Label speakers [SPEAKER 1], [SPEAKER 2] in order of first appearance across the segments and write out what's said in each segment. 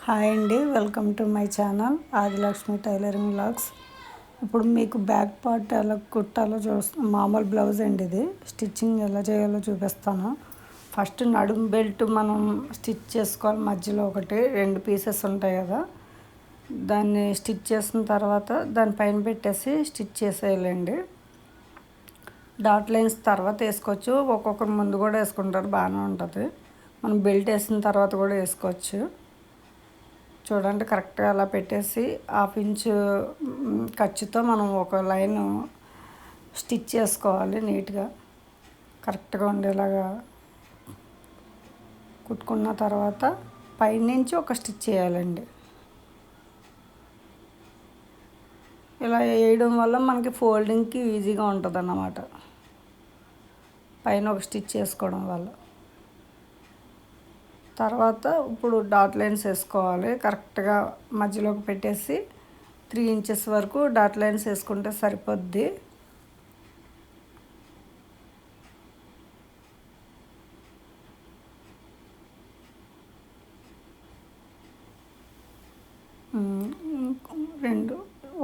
[SPEAKER 1] Hi అండి, welcome to my channel Adilakshmi tailoring vlogs. ఇప్పుడు మీకు బ్యాక్ పార్ట్ ఎలా కుట్టాలో మామూలు బ్లౌజ్ అండి, ఇది స్టిచ్చింగ్ ఎలా చేయాలో చూపిస్తాను. ఫస్ట్ నడుము బెల్ట్ మనం స్టిచ్ చేసుకోవాలి. మధ్యలో ఒకటి 2 పీసెస్ ఉంటాయి కదా, దాన్ని స్టిచ్ చేసిన తర్వాత దానిపైన పెట్టేసి స్టిచ్ చేసేయాలండి. డాట్ లైన్స్ తర్వాత వేసుకోవచ్చు, ఒక్కొక్కరు ముందు కూడా వేసుకుంటారు, బాగానే ఉంటుంది. మనం బెల్ట్ వేసిన తర్వాత కూడా వేసుకోవచ్చు. చూడండి, కరెక్ట్గా అలా పెట్టేసి 1/2 ఇంచు ఖర్చుతో మనం ఒక లైన్ స్టిచ్ చేసుకోవాలి. నీట్గా కరెక్ట్గా ఉండేలాగా కుట్టుకున్న తర్వాత పైనుంచి ఒక స్టిచ్ చేయాలండి. ఇలా వేయడం వల్ల మనకి ఫోల్డింగ్కి ఈజీగా ఉంటుంది అన్నమాట, పైన ఒక స్టిచ్ చేసుకోవడం వల్ల. తర్వాత ఇప్పుడు డాట్ లైన్స్ వేసుకోవాలి. కరెక్ట్గా మధ్యలోకి పెట్టేసి 3 ఇంచెస్ వరకు డాట్ లైన్స్ వేసుకుంటే సరిపోద్ది.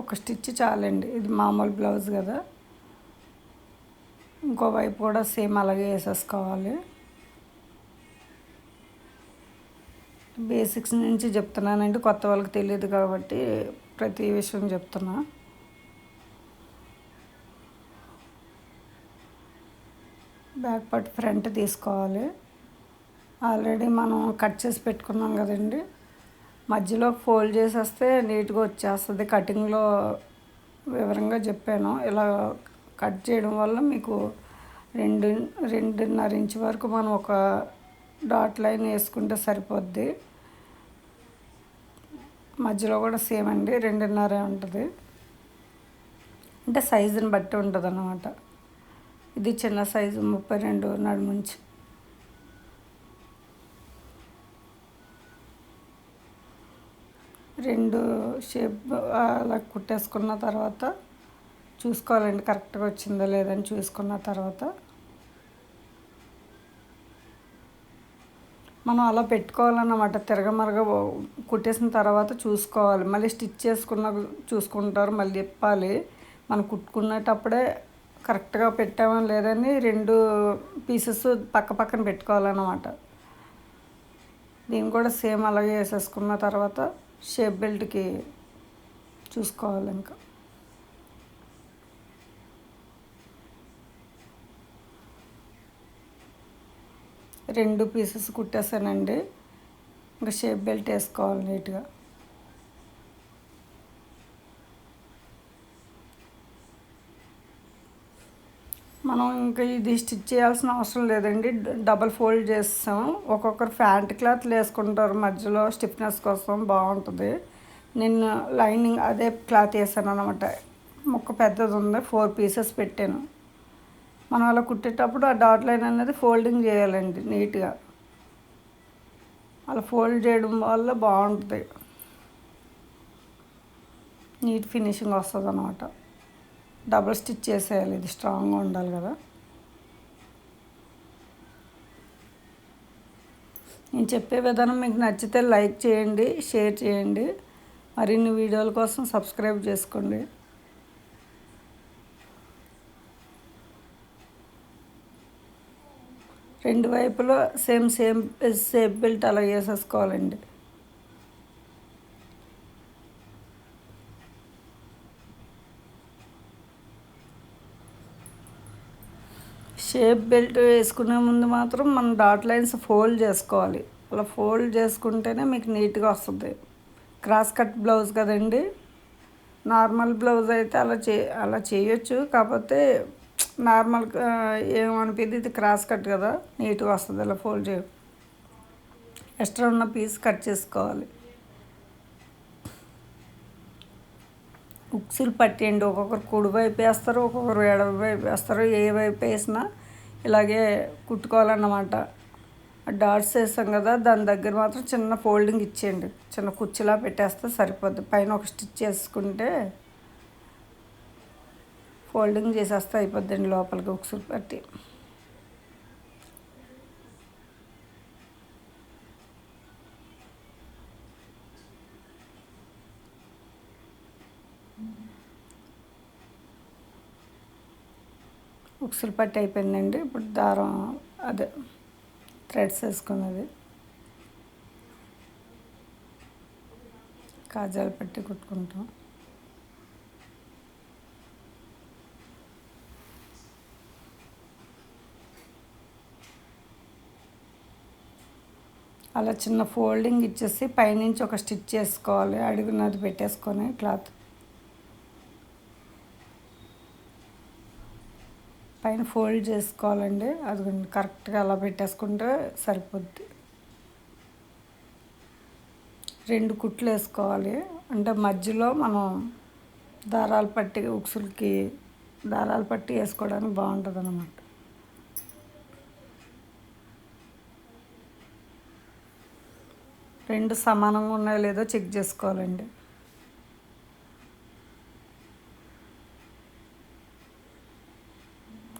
[SPEAKER 1] ఒక స్టిచ్ చాలండి, ఇది మామూలు బ్లౌజ్ కదా. ఇంకోవైపు కూడా సేమ్ అలాగే వేసేసుకోవాలి. బేసిక్స్ నుంచి చెప్తున్నానండి, కొత్త వాళ్ళకి తెలియదు కాబట్టి ప్రతి విషయం చెప్తున్నా. బ్యాక్ పార్ట్ ఫ్రంట్ తీసుకోవాలి. ఆల్రెడీ మనం కట్ చేసి పెట్టుకున్నాం కదండి, మధ్యలో ఫోల్డ్ చేసేస్తే నీట్గా వచ్చేస్తుంది. కటింగ్లో వివరంగా చెప్పాను. ఇలా కట్ చేయడం వల్ల మీకు 2.5 ఇంచు వరకు మనం ఒక డాట్ లైన్ వేసుకుంటే సరిపోద్ది. మధ్యలో కూడా సేమ్ అండి, 2.5 ఉంటుంది. అంటే సైజుని బట్టి ఉంటుంది అన్నమాట. ఇది చిన్న సైజు 32 నడుముంచి. రెండు షేప్ అలా కుట్టేసుకున్న తర్వాత చూసుకోవాలండి, కరెక్ట్గా వచ్చిందో లేదని. చూసుకున్న తర్వాత మనం అలా పెట్టుకోవాలన్నమాట. తిరగమరగ కుట్టేసిన తర్వాత చూసుకోవాలి. మళ్ళీ స్టిచ్ చూసుకుంటారు, మళ్ళీ ఇప్పాలి. మనం కుట్టుకునేటప్పుడే కరెక్ట్గా పెట్టామా లేదని 2 పీసెస్ పక్క పక్కన పెట్టుకోవాలన్నమాట. దీన్ని కూడా సేమ్ అలాగే వేసేసుకున్న తర్వాత షేప్ బెల్ట్కి చూసుకోవాలి. ఇంకా 2 పీసెస్ కుట్టేసానండి. ఇంకా షేప్ బెల్ట్ వేసుకోవాలి నీట్గా. మనం ఇంకా ఇది స్టిచ్ చేయాల్సిన అవసరం లేదండి, డబల్ ఫోల్డ్ చేస్తాం. ఒక్కొక్కరు ప్యాంట్ క్లాత్లు వేసుకుంటారు మధ్యలో స్టిఫ్నెస్ కోసం, బాగుంటుంది. నేను లైనింగ్ అదే క్లాత్ వేసాను అన్నమాట. ముక్క పెద్దది ఉంది, 4 పీసెస్ పెట్టాను. మనం అలా కుట్టేటప్పుడు ఆ డాట్ లైన్ అనేది ఫోల్డింగ్ చేయాలండి నీట్గా. అలా ఫోల్డ్ చేయడం వల్ల బాగుంటుంది, నీట్ ఫినిషింగ్ వస్తుంది అన్నమాట. డబుల్ స్టిచ్ చేసేయాలి, ఇది స్ట్రాంగ్గా ఉండాలి కదా. నేను చెప్పే విధానం మీకు నచ్చితే లైక్ చేయండి, షేర్ చేయండి. మరిన్ని వీడియోల కోసం సబ్స్క్రైబ్ చేసుకోండి. రెండు వైపులో సేమ్ షేప్ బెల్ట్ అలా వేసేసుకోవాలండి. షేప్ బెల్ట్ వేసుకునే ముందు మాత్రం మనం డాట్ లైన్స్ ఫోల్డ్ చేసుకోవాలి. అలా ఫోల్డ్ చేసుకుంటేనే మీకు నీట్గా వస్తుంది. క్రాస్ కట్ బ్లౌజ్ కదండి, నార్మల్ బ్లౌజ్ అయితే అలా చేయొచ్చు. కాకపోతే నార్మల్గా ఏమనిపింది, ఇది క్రాస్ కట్ కదా, నీట్గా వస్తుంది. అలా ఫోల్డ్ చేయ ఎక్స్ట్రా ఉన్న పీస్ కట్ చేసుకోవాలి. ఉక్సులు పట్టేయండి, ఒక్కొక్కరు కుడి వైపు వేస్తారు, ఒక్కొక్కరు ఎడమ వైపు వేస్తారు. ఏ వైపు వేసినా ఇలాగే కుట్టుకోవాలన్నమాట. డాట్స్ వేస్తాం కదా, దాని దగ్గర మాత్రం చిన్న ఫోల్డింగ్ ఇచ్చేయండి, చిన్న కుర్చీలా పెట్టేస్తే సరిపోద్ది. పైన ఒక స్టిచ్ చేసుకుంటే ఫోల్డింగ్ చేసేస్తే అయిపోద్దండి లోపలికి ఉక్సులు పట్టి. ఉక్సులు పట్టి అయిపోయిందండి. ఇప్పుడు దారం అదే థ్రెడ్స్ వేసుకున్నది కాజాలు పట్టి కుట్టుకుంటాం. అలా చిన్న ఫోల్డింగ్ ఇచ్చేసి పైనుంచి ఒక స్టిచ్ చేసుకోవాలి. అడుగునది పెట్టేసుకొని క్లాత్ పైన ఫోల్డ్ చేసుకోవాలండి. అది కరెక్ట్గా అలా పెట్టేసుకుంటే సరిపోద్ది. 2 కుట్లు వేసుకోవాలి. అంటే మధ్యలో మనం దారాలు పట్టి ఉక్సులకి దారాలు పట్టి వేసుకోవడానికి బాగుంటుంది అన్నమాట. రెండు సమానంగా ఉన్నాయో లేదో చెక్ చేసుకోవాలండి.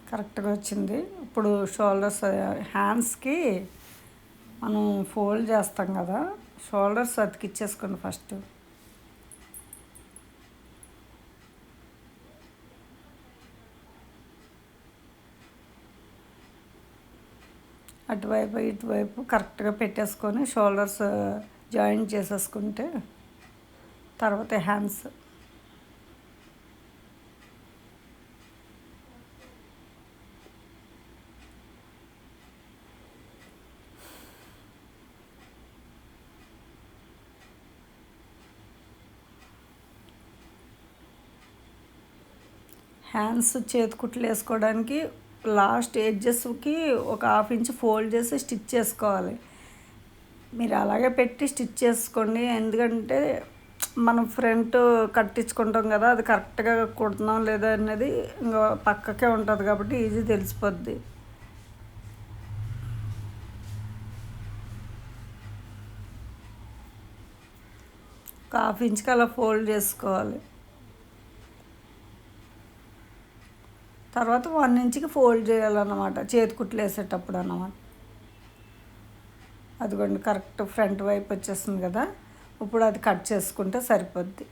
[SPEAKER 1] కరెక్ట్గా వచ్చింది. ఇప్పుడు షోల్డర్స్ హ్యాండ్స్కి మనం ఫోల్డ్ చేస్తాం కదా, షోల్డర్స్ అతికిచ్చేసుకోండి ఫస్ట్. అటువైపు ఇటువైపు కరెక్ట్గా పెట్టేసుకొని షోల్డర్స్ జాయింట్ చేసేసుకుంటే తర్వాత హ్యాండ్స్ చేతికుట్లు వేసుకోవడానికి లాస్ట్ ఎడ్జెస్కి ఒక 1/2 ఇంచ్ ఫోల్డ్ చేసి స్టిచ్ చేసుకోవాలి. మీరు అలాగే పెట్టి స్టిచ్ చేసుకోండి. ఎందుకంటే మనం ఫ్రంట్ కట్టించుకుంటాం కదా, అది కరెక్ట్గా కుడుతున్నాం లేదా అనేది ఇంకా పక్కకే ఉంటుంది కాబట్టి ఈజీ తెలిసిపోద్ది. ఒక 1/2 ఇంచ్కి అలా ఫోల్డ్ చేసుకోవాలి. తర్వాత 1 ఇంచ్కి ఫోల్డ్ చేయాలన్నమాట చేతికుట్లు వేసేటప్పుడు అన్నమాట. అదిగోండి కరెక్ట్ ఫ్రంట్ వైపు వచ్చేస్తుంది కదా. ఇప్పుడు అది కట్ చేసుకుంటే సరిపోద్ది.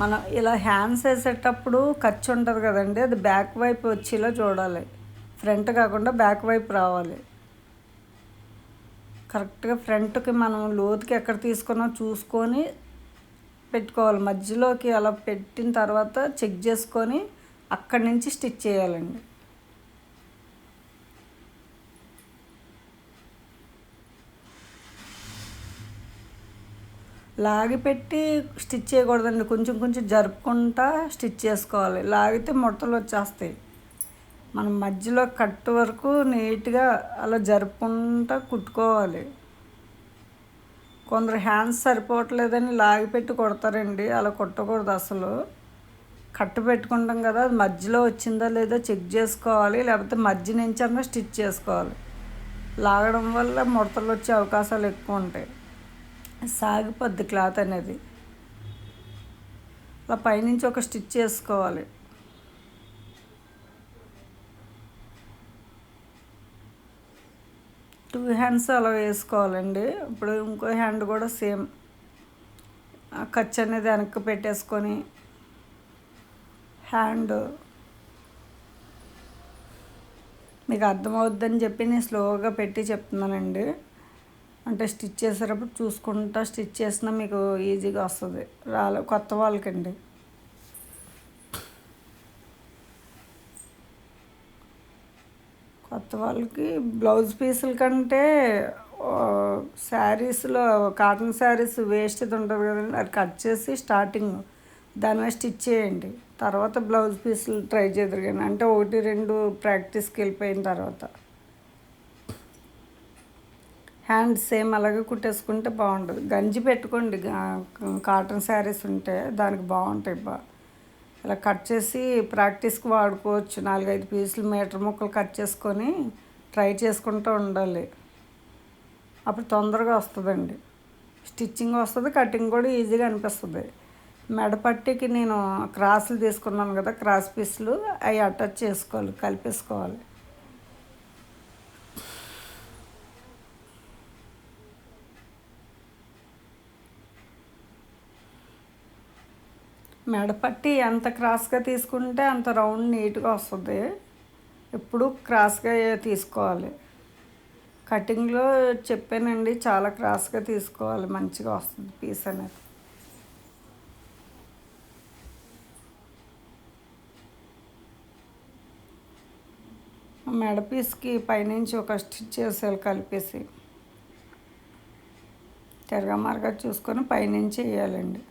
[SPEAKER 1] మనం ఇలా హ్యాండ్స్ వేసేటప్పుడు ఖర్చు ఉంటుంది కదండి, అది బ్యాక్ వైపు వచ్చేలా చూడాలి. ఫ్రంట్ కాకుండా బ్యాక్ వైపు రావాలి. కరెక్ట్గా ఫ్రంట్కి మనం లోతుకి ఎక్కడ తీసుకున్నా చూసుకొని పెట్టుకోవాలి. మధ్యలోకి అలా పెట్టిన తర్వాత చెక్ చేసుకొని అక్కడి నుంచి స్టిచ్ చేయాలండి. లాగి పెట్టి స్టిచ్ చేయకూడదండి, కొంచెం కొంచెం జరుపుకుంటా స్టిచ్ చేసుకోవాలి. లాగితే ముడతలు వచ్చేస్తాయి. మనం మధ్యలో కట్ వరకు నీట్గా అలా జరుపుకుంటా కుట్టుకోవాలి. కొందరు హ్యాండ్స్ సరిపోవట్లేదని లాగి పెట్టి కొడతారండి, అలా కొట్టకూడదు అసలు. కట్టు పెట్టుకుంటాం కదా, అది మధ్యలో వచ్చిందా లేదా చెక్ చేసుకోవాలి, లేకపోతే మధ్య నుంచి అన్నా స్టిచ్ చేసుకోవాలి. లాగడం వల్ల ముడతలు వచ్చే అవకాశాలు ఎక్కువ ఉంటాయి, సాగిపోద్ది క్లాత్ అనేది. అలా పైనుంచి ఒక స్టిచ్ చేసుకోవాలి. టూ హ్యాండ్స్ అలా వేసుకోవాలండి. ఇప్పుడు ఇంకో హ్యాండ్ కూడా సేమ్ ఖర్చు అనేది వెనక్కి పెట్టేసుకొని హ్యాండ్ మీకు అర్థమవుద్దని చెప్పి నేను స్లోగా పెట్టి చెప్తున్నానండి. అంటే స్టిచ్ చేసేటప్పుడు చూసుకుంటా స్టిచ్ చేసినా మీకు ఈజీగా వస్తుంది. కొత్త వాళ్ళకండి. కొత్త వాళ్ళకి బ్లౌజ్ పీసుల కంటే శారీస్లో కాటన్ శారీస్ వేస్ట్ది ఉంటుంది కదండి, అది కట్ చేసి స్టార్టింగ్ దాని మీద స్టిచ్ చేయండి. తర్వాత బ్లౌజ్ పీసులు ట్రై చేద్దరు కానీ, అంటే 1-2 ప్రాక్టీస్కి వెళ్ళిపోయిన తర్వాత హ్యాండ్ సేమ్ అలాగే కుట్టేసుకుంటే బాగుంటుంది. గంజి పెట్టుకోండి, కాటన్ శారీస్ ఉంటే దానికి బాగుంటాయి. ఇలా కట్ చేసి ప్రాక్టీస్కి వాడుకోవచ్చు. 4-5 పీసులు మీటర్ ముక్కలు కట్ చేసుకొని ట్రై చేసుకుంటూ ఉండాలి. అప్పుడు తొందరగా వస్తుందండి, స్టిచ్చింగ్ వస్తుంది, కటింగ్ కూడా ఈజీగా అనిపిస్తుంది. మెడపట్టికి నేను క్రాసులు తీసుకున్నాను కదా, క్రాస్ పీసులు అవి అటాచ్ చేసుకోవాలి, కలిపేసుకోవాలి. మెడపట్టి ఎంత క్రాస్గా తీసుకుంటే అంత రౌండ్ నీట్గా వస్తుంది. ఎప్పుడు క్రాస్గా తీసుకోవాలి. కటింగ్లో చెప్పానండి, చాలా క్రాస్గా తీసుకోవాలి, మంచిగా వస్తుంది పీస్ అనేది. మెడ పీస్కి పైనుంచి ఒక స్టిచ్ చేసేయాలి కలిపేసి, తిరగమారగా చూసుకొని పైనుంచి వేయాలండి.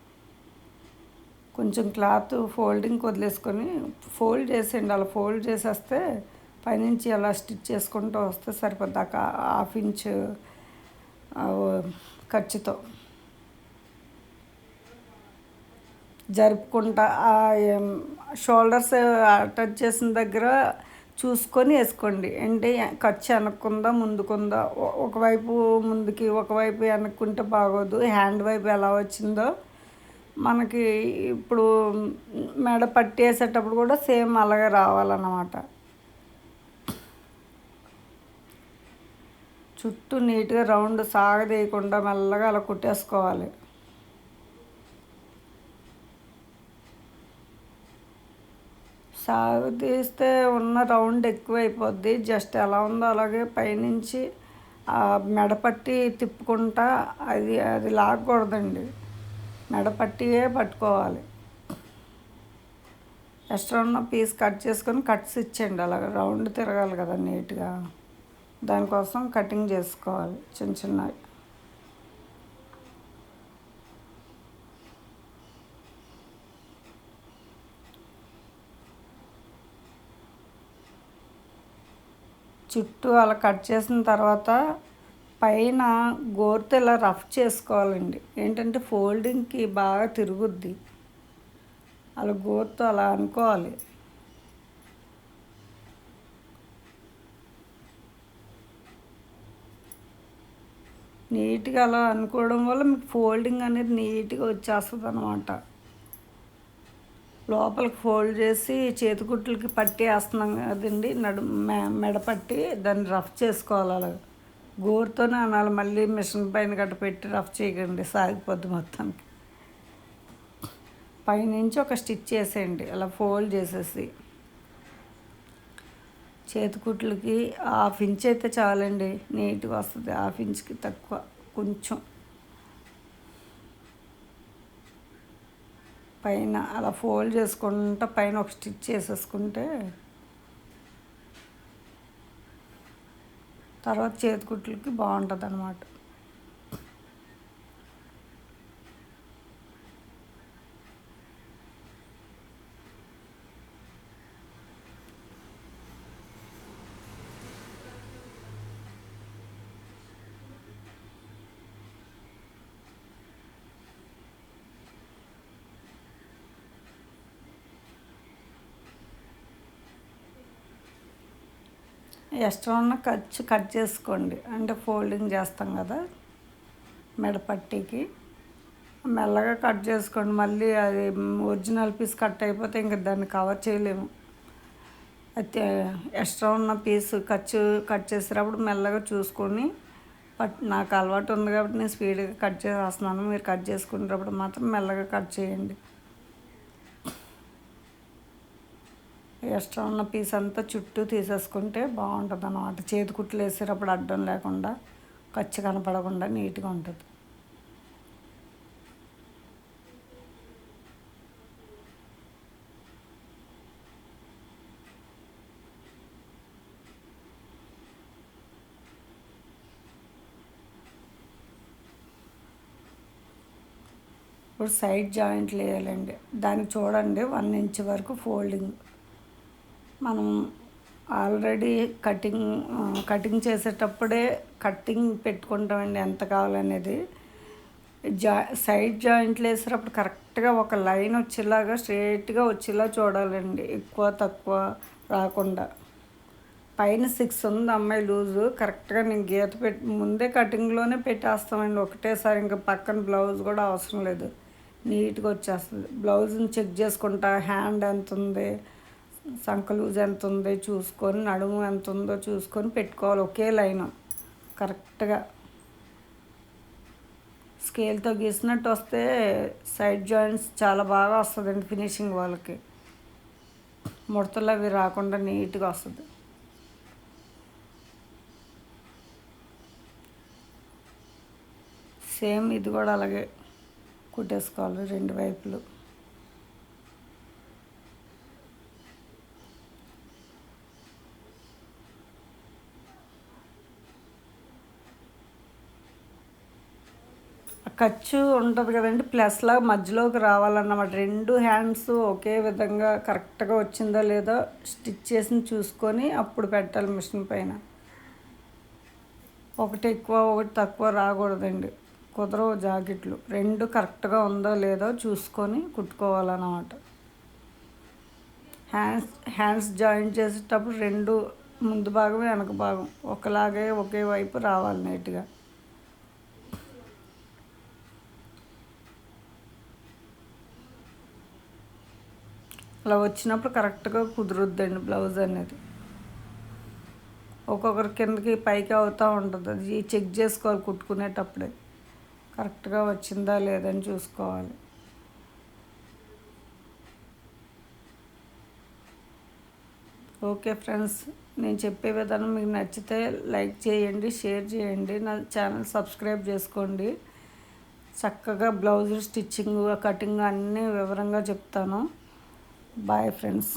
[SPEAKER 1] కొంచెం క్లాత్ ఫోల్డింగ్ వదిలేసుకొని ఫోల్డ్ చేసేయండి. అలా ఫోల్డ్ చేసేస్తే పైనుంచి అలా స్టిచ్ చేసుకుంటూ వస్తే సరిపోద్ది. ½ ఇంచ్ ఖర్చుతో జరుపుకుంటా షోల్డర్స్ అటాచ్ చేసిన దగ్గర చూసుకొని వేసుకోండి. అంటే ఖర్చు వెనక్కుందా ముందుకుందా, ఒకవైపు ముందుకి ఒకవైపు వెనక్కుంటే బాగోదు. హ్యాండ్ వైపు ఎలా వచ్చిందో మనకి ఇప్పుడు మెడ పట్టేసేటప్పుడు కూడా సేమ్ అలాగే రావాలన్నమాట. చుట్టూ నీట్గా రౌండ్ సాగదీయకుండా మెల్లగా అలా కుట్టేసుకోవాలి. సాగదీస్తే ఉన్న రౌండ్ ఎక్కువైపోద్ది. జస్ట్ ఎలా ఉందో అలాగే పైనుంచి మెడపట్టి తిప్పుకుంటా అది లాగకూడదండి, మెడపట్టియే పట్టుకోవాలి. ఎక్స్ట్రా ఉన్న పీస్ కట్ చేసుకొని కట్స్ ఇచ్చేయండి. అలాగ రౌండ్ తిరగాలి కదా నీట్గా, దానికోసం కటింగ్ చేసుకోవాలి చిన్న చిన్నవి. చుట్టూ అలా కట్ చేసిన తర్వాత పైన గోరుతో ఇలా రఫ్ చేసుకోవాలండి. ఏంటంటే ఫోల్డింగ్కి బాగా తిరుగుద్ది, అలా గోరుతో అలా అనుకోవాలి. నీట్గా అలా అనుకోవడం వల్ల మీకు ఫోల్డింగ్ అనేది నీట్గా వచ్చేస్తుంది అన్నమాట. లోపలికి ఫోల్డ్ చేసి చేతికుట్లకి పట్టి వేస్తున్నాం కదండి, మెడపట్టి దాన్ని రఫ్ చేసుకోవాలి. అలాగ గోరుతోనే అనాలి, మళ్ళీ మిషన్ పైన గట్ట పెట్టి రఫ్ చేయకండి, సాగిపోద్ది మొత్తానికి. పైనుంచి ఒక స్టిచ్ చేసేయండి అలా ఫోల్డ్ చేసేసి. చేతికుట్లకి ½ ఇంచ్ అయితే చాలండి, నీట్గా వస్తుంది. ½ ఇంచ్కి తక్కువ కొంచెం పైన అలా ఫోల్డ్ చేసుకుంటా పైన ఒక స్టిచ్ చేసేసుకుంటే తర్వాత చేతికుట్లకి బాగుంటుంది అన్నమాట. ఎక్స్ట్రా ఉన్న ఖర్చు కట్ చేసుకోండి, అంటే ఫోల్డింగ్ చేస్తాం కదా మెడపట్టీకి, మెల్లగా కట్ చేసుకోండి. మళ్ళీ అది ఒరిజినల్ పీస్ కట్ అయిపోతే ఇంక దాన్ని కవర్ చేయలేము. అయితే ఎక్స్ట్రా ఉన్న పీస్ కట్ చేసేటప్పుడు మెల్లగా చూసుకొని నాకు అలవాటు ఉంది కాబట్టి నేను స్పీడ్గా కట్ చేసేస్తున్నాను. మీరు కట్ చేసుకునేటప్పుడు మాత్రం మెల్లగా కట్ చేయండి. ఎక్స్ట్రా ఉన్న పీస్ అంతా చుట్టూ తీసేసుకుంటే బాగుంటుంది అన్నమాట. చేతికుట్లు వేసేటప్పుడు అడ్డం లేకుండా, ఖర్చు కనపడకుండా నీట్గా ఉంటుంది. ఇప్పుడు సైడ్ జాయింట్లు వేయాలండి. దానికి చూడండి 1 ఇంచ్ వరకు ఫోల్డింగ్. మనం ఆల్రెడీ కటింగ్ చేసేటప్పుడే కటింగ్ పెట్టుకుంటామండి ఎంత కావాలనేది. సైడ్ జాయింట్లు వేసేటప్పుడు కరెక్ట్గా ఒక లైన్ వచ్చేలాగా స్ట్రైట్గా వచ్చేలా చూడాలండి, ఎక్కువ తక్కువ రాకుండా. పైన 6 ఉంది అమ్మాయి లూజు, కరెక్ట్గా నేను గీత ముందే కటింగ్లోనే పెట్టేస్తామండి ఒకటేసారి. ఇంకా పక్కన బ్లౌజ్ కూడా అవసరం లేదు, నీట్గా వచ్చేస్తుంది. బ్లౌజ్ని చెక్ చేసుకుంటా, హ్యాండ్ ఎంత ఉంది, సంక లూజ్ ఎంత ఉంది చూసుకొని, నడుము ఎంత ఉందో చూసుకొని పెట్టుకోవాలి. ఒకే లైను కరెక్ట్గా స్కేల్తో గీసినట్టు వస్తే సైడ్ జాయింట్స్ చాలా బాగా వస్తుందండి ఫినిషింగ్ వాళ్ళకి. ముడతలు అవి రాకుండా నీట్గా వస్తుంది. సేమ్ ఇది కూడా అలాగే కుట్టేసుకోవాలి 2 వైపులు. ఖర్చు ఉంటుంది కదండి, ప్లస్లా మధ్యలోకి రావాలన్నమాట. 2 హ్యాండ్స్ ఒకే విధంగా కరెక్ట్గా వచ్చిందో లేదో స్టిచ్ చేసి చూసుకొని అప్పుడు పెట్టాలి మిషన్ పైన. ఒకటి ఎక్కువ ఒకటి తక్కువ రాకూడదండి, కుదరవు జాకెట్లు. 2 కరెక్ట్గా ఉందో లేదో చూసుకొని కుట్టుకోవాలన్నమాట. హ్యాండ్స్ జాయిన్ చేసేటప్పుడు 2 ముందు భాగం వెనక భాగం ఒకలాగే ఒకే వైపు రావాలి నీట్గా. అలా వచ్చినప్పుడు కరెక్ట్గా కుదురుద్దండి బ్లౌజ్ అనేది. ఒక్కొక్కరి కిందకి పైకి అవుతూ ఉంటుంది, అది చెక్ చేసుకోవాలి కుట్టుకునేటప్పుడే కరెక్ట్గా వచ్చిందా లేదని చూసుకోవాలి. ఓకే ఫ్రెండ్స్, నేను చెప్పే విధానం మీకు నచ్చితే లైక్ చేయండి, షేర్ చేయండి, నా ఛానల్ సబ్స్క్రైబ్ చేసుకోండి. చక్కగా బ్లౌజ్ స్టిచ్చింగ్ కటింగ్ అన్నీ వివరంగా చెప్తాను. Bye friends.